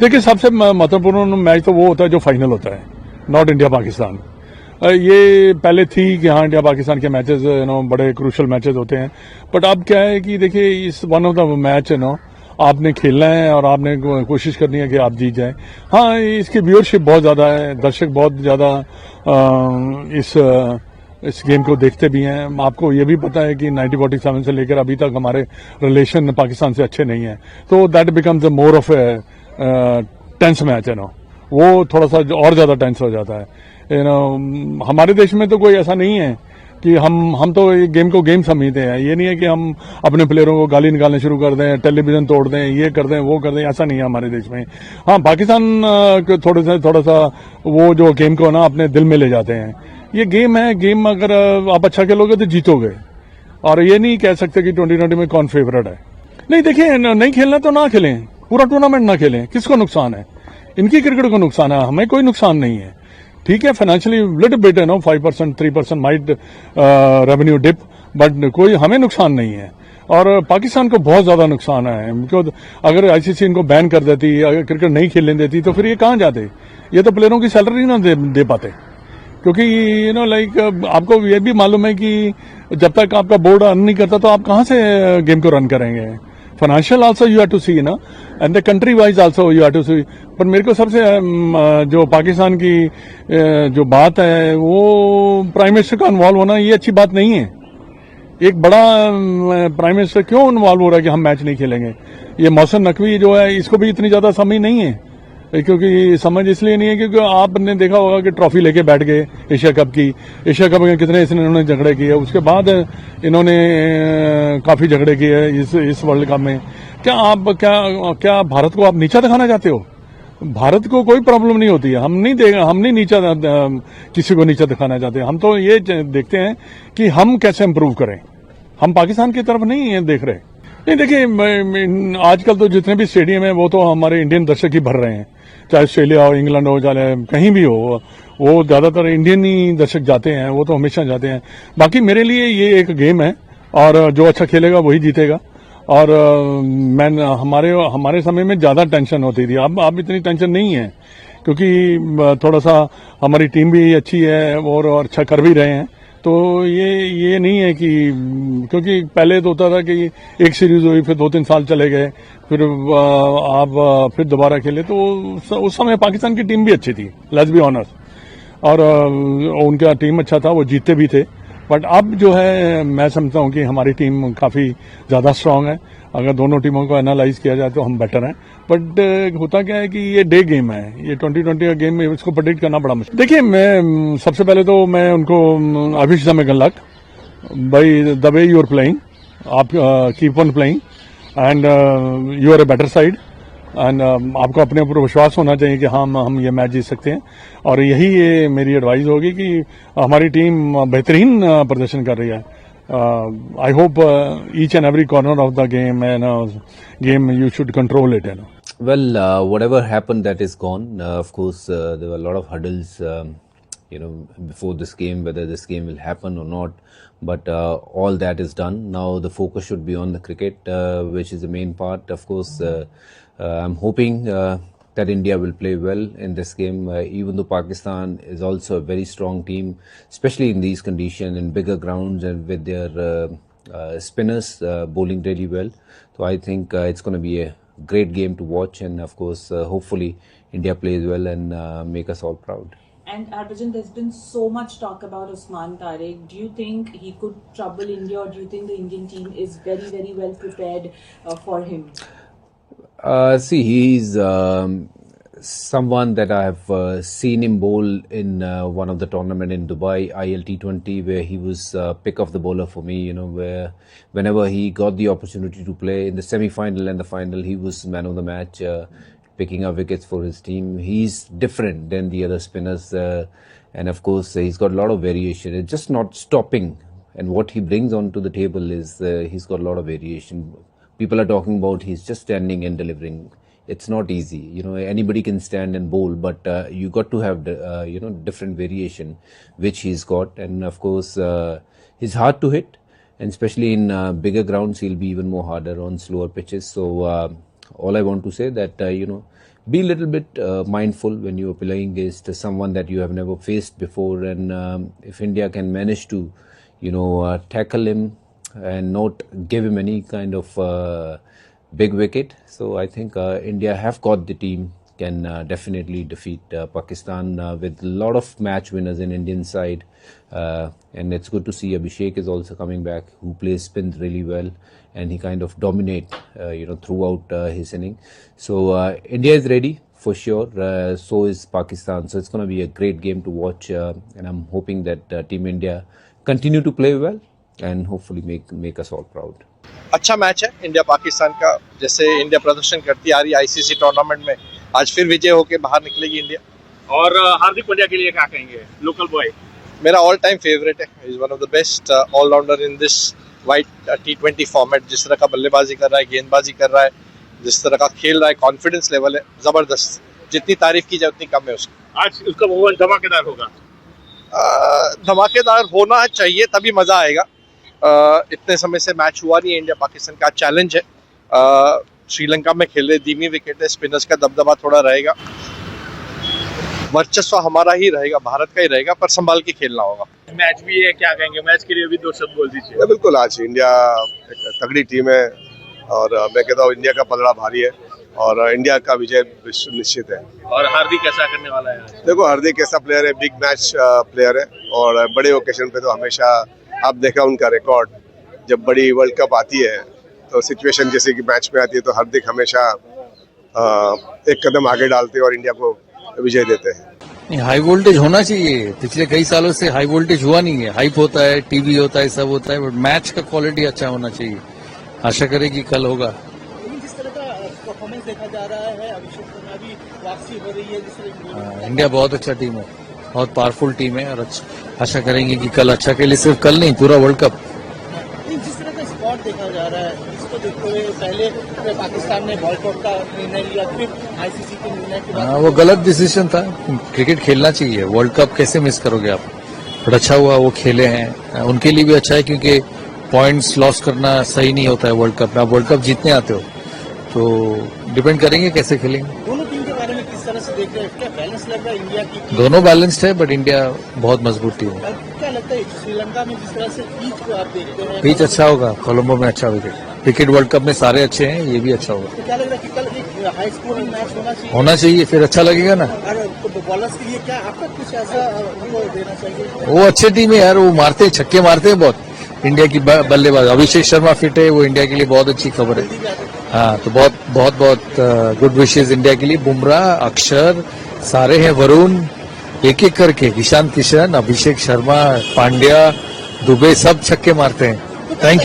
देखिए, सबसे महत्वपूर्ण मैच तो वो होता है जो फाइनल होता है, नॉट इंडिया पाकिस्तान। ये पहले थी कि हाँ इंडिया पाकिस्तान के मैचेस बड़े क्रूशल मैचेस होते हैं, बट अब क्या है कि देखिए इस वन ऑफ द मैच आपने खेलना है और आपने कोशिश करनी है कि आप जीत जाए। हाँ, इसकी व्यूअरशिप बहुत ज़्यादा है, दर्शक बहुत ज़्यादा इस गेम को देखते भी हैं। आपको ये भी पता है कि 1947 से लेकर अभी तक हमारे रिलेशन पाकिस्तान से अच्छे नहीं हैं, तो that becomes more of a tense match है वो थोड़ा सा और ज़्यादा टेंस हो जाता है। हमारे देश में तो कोई ऐसा नहीं है कि हम तो गेम को गेम समझते हैं। ये नहीं है कि हम अपने प्लेयरों को गाली निकालने शुरू कर दें, टेलीविजन तोड़ दें, ये कर दें, वो कर दें, ऐसा नहीं है हमारे देश में। हाँ, पाकिस्तान थोड़ा सा वो जो गेम को अपने दिल में ले जाते हैं। ये गेम है, गेम अगर आप अच्छा खेलोगे तो जीतोगे, और ये नहीं कह सकते कि 2020 में कौन फेवरेट है। नहीं, देखिए, नहीं खेलना तो ना खेलें, पूरा टूर्नामेंट ना खेलें, किसको नुकसान है? इनकी क्रिकेट को नुकसान है, हमें कोई नुकसान नहीं है। ठीक है, financially little bit 5% 3% might revenue dip, but कोई हमें नुकसान नहीं है। और पाकिस्तान को बहुत ज्यादा नुकसान है, बिकॉज अगर आईसीसी इनको बैन कर देती, अगर क्रिकेट नहीं खेलने देती, तो फिर ये कहाँ जाते? ये तो प्लेयरों की सैलरी ना दे पाते, क्योंकि लाइक आपको ये भी मालूम है कि जब तक आपका बोर्ड अर्न नहीं करता तो आप कहाँ से गेम को रन करेंगे? Financial also you have to see and the country wise also you have to see. पर मेरे को सबसे जो पाकिस्तान की जो बात है, वो प्राइम मिनिस्टर का इन्वॉल्व होना, ये अच्छी बात नहीं है। एक बड़ा प्राइम मिनिस्टर क्यों इन्वॉल्व हो रहा है कि हम मैच नहीं खेलेंगे? ये मौसम नकवी जो है, इसको भी इतनी ज्यादा समझ नहीं है, क्योंकि समझ इसलिए नहीं है क्योंकि आपने देखा होगा कि ट्रॉफी लेके बैठ गए एशिया कप की। एशिया कप में कितने इन्होंने झगड़े किए, उसके बाद इन्होंने काफी झगड़े किए इस वर्ल्ड कप में। क्या भारत को आप नीचा दिखाना चाहते हो? भारत को कोई प्रॉब्लम नहीं होती है, हम नहीं नीचा किसी को नीचा दिखाना चाहते। हम तो ये देखते हैं कि हम कैसे इम्प्रूव करें, हम पाकिस्तान की तरफ नहीं देख रहे। नहीं, देखिए, आजकल तो जितने भी स्टेडियम है वो तो हमारे इंडियन दर्शक ही भर रहे हैं, चाहे ऑस्ट्रेलिया हो, इंग्लैंड हो, चाहे कहीं भी हो, वो ज्यादातर इंडियन ही दर्शक जाते हैं, वो तो हमेशा जाते हैं। बाकी मेरे लिए ये एक गेम है, और जो अच्छा खेलेगा वही जीतेगा। और हमारे समय में ज्यादा टेंशन होती थी, अब इतनी टेंशन नहीं है, क्योंकि थोड़ा सा हमारी टीम भी अच्छी है और अच्छा कर भी रहे हैं। तो ये नहीं है कि, क्योंकि पहले तो होता था कि एक सीरीज हुई, फिर 2-3 साल चले गए, फिर आप फिर दोबारा खेले, तो उस समय पाकिस्तान की टीम भी अच्छी थी, लेट्स बी ऑनेस्ट, और उनका टीम अच्छा था, वो जीतते भी थे। बट अब जो है, मैं समझता हूं कि हमारी टीम काफी ज्यादा स्ट्रांग है। अगर दोनों टीमों को एनालाइज किया जाए तो हम बेटर हैं। बट होता क्या है कि ये डे गेम है, ये 2020 का गेम है, इसको प्रेडिक्ट करना बड़ा मुश्किल। देखिए, मैं सबसे पहले तो मैं उनको I wish them good luck by the way you are playing. आप keep on playing and you are a better side, and आपको अपने ऊपर विश्वास होना चाहिए कि हाँ, हम ये मैच जीत सकते हैं। और यही ये मेरी एडवाइस होगी कि हमारी टीम बेहतरीन प्रदर्शन कर रही है। I hope each and every corner of the game you should control it. Well, whatever happened, that is gone. Of course, there were a lot of hurdles, before this game, whether this game will happen or not. But all that is done. Now the focus should be on the cricket, which is the main part. Of course, I'm hoping that India will play well in this game, even though Pakistan is also a very strong team, especially in these conditions, in bigger grounds, and with their spinners bowling really well. So I think it's going to be a great game to watch, and of course, hopefully, India plays well and make us all proud. And Harbhajan, there's been so much talk about Usman Tariq. Do you think he could trouble India, or do you think the Indian team is very, very well prepared for him? See, he's someone that I have seen him bowl in one of the tournament in Dubai, ILT20, where he was pick of the bowler for me, where whenever he got the opportunity to play in the semi-final and the final, he was man of the match, picking up wickets for his team. He's different than the other spinners, and of course, he's got a lot of variation. It's just not stopping, and what he brings onto the table is he's got a lot of variation. People are talking about he's just standing and delivering. It's not easy. Anybody can stand and bowl, but you got to have, different variation, which he's got. And of course, he's hard to hit, and especially in bigger grounds, he'll be even more harder on slower pitches. So all I want to say that be a little bit mindful when you are playing against someone that you have never faced before, and if India can manage to tackle him and not give him any kind of big wicket, so I think India have got the team, can definitely defeat Pakistan with a lot of match winners in Indian side, and it's good to see Abhishek is also coming back, who plays spins really well, and he kind of dominate throughout his inning. So India is ready for sure, so is Pakistan, so it's going to be a great game to watch, and I'm hoping that Team India continue to play well and hopefully make us all proud. अच्छा match है India Pakistan का, जैसे India प्रदर्शन करती आ रही है ICC tournament में, आज फिर विजय होकर बाहर निकलेगी इंडिया। और हार्दिक पांड्या के लिए क्या कहेंगे, लोकल बॉय? मेरा ऑल टाइम फेवरेट है, is one of the best allrounder in this white T20 format. जिस तरह का बल्लेबाजी कर रहा है, गेंदबाजी कर रहा है, जिस तरह का खेल रहा है, कॉन्फिडेंस लेवल है जबरदस्त, जितनी तारीफ की जाए उतनी कम है उसकी। आज उसका परफॉर्मेंस धमाकेदार होगा। धमाकेदार होना चाहिए, तभी मजा आएगा। इतने समय से मैच हुआ नहीं है इंडिया पाकिस्तान का, चैलेंज है। श्रीलंका में खेले, धीमी विकेट है, स्पिनर्स का दबदबा थोड़ा रहेगा, वर्चस्व हमारा ही रहेगा, भारत का ही रहेगा, पर संभाल के खेलना होगा। मैच भी है, क्या कहेंगे मैच के लिए भी 2 शब्द बोल दीजिए। बिल्कुल, आज इंडिया एक तगड़ी टीम है और मैं कहता हूँ इंडिया का पलड़ा भारी है और इंडिया का विजय निश्चित है। और हार्दिक कैसा करने वाला है आज? देखो, हार्दिक कैसा प्लेयर है, बिग मैच प्लेयर है और बड़े ओकेजन पे तो हमेशा आप देखा उनका रिकॉर्ड, जब बड़ी वर्ल्ड कप आती है तो सिचुएशन जैसे कि मैच में आती है तो हार्दिक हमेशा एक कदम आगे डालते हैं और इंडिया को विजय देते हैं। हाई वोल्टेज होना चाहिए, पिछले कई सालों से हाई वोल्टेज हुआ नहीं है। हाइप होता है, टीवी होता है, सब होता है, बट मैच का क्वालिटी अच्छा होना चाहिए। आशा करें कि कल होगा। जिस तरह का परफॉर्मेंस देखा जा रहा है, अभिषेक शर्मा भी वापसी हो रही है, जिस तरह इंडिया बहुत अच्छा टीम है, बहुत पावरफुल टीम है और आशा करेंगे कि कल अच्छा खेले, सिर्फ कल नहीं पूरा वर्ल्ड कप। जिस तरह का स्पॉट देखा जा रहा है, इसको देखते हुए पहले पाकिस्तान ने बॉयकॉट का निर्णय लिया, फिर आईसीसी के निर्णय के बाद वो गलत डिसीजन था। क्रिकेट खेलना चाहिए, वर्ल्ड कप कैसे मिस करोगे आप। बट अच्छा हुआ वो खेले हैं, उनके लिए भी अच्छा है क्योंकि पॉइंट्स लॉस करना सही नहीं होता है वर्ल्ड कप में। आप वर्ल्ड कप जीतने आते हो तो डिपेंड करेंगे कैसे खेलेंगे। दोनों टीम के बारे में किस तरह से देख रहे हैं, क्या बैलेंस लग रहा है इंडिया की टीम? दोनों बैलेंस्ड है, बट इंडिया बहुत मजबूत टीम है। क्या लगता है श्रीलंका में जिस तरह से पिच को आप देखते हैं? पिच अच्छा होगा, कोलंबो में अच्छा विकेट। क्रिकेट वर्ल्ड कप में सारे अच्छे हैं, ये भी अच्छा होगा। तो क्या लग रहा है कि कल एक हाई स्कोरिंग मैच होना चाहिए, फिर अच्छा लगेगा ना। और बॉलर्स के लिए क्या आपका कुछ ऐसा उनको देना चाहिए? वो अच्छे टीम है यार, वो मारते हैं, छक्के मारते हैं बहुत। इंडिया की बल्लेबाज अभिषेक शर्मा फिट है, वो इंडिया के लिए बहुत अच्छी खबर है। हाँ, तो बहुत बहुत बहुत गुड विशेज इंडिया के लिए। बुमराह, अक्षर सारे हैं, वरुण, एक एक करके, ईशान किशन, अभिषेक शर्मा, पांड्या, दुबे, सब छक्के मारते हैं। Thank you.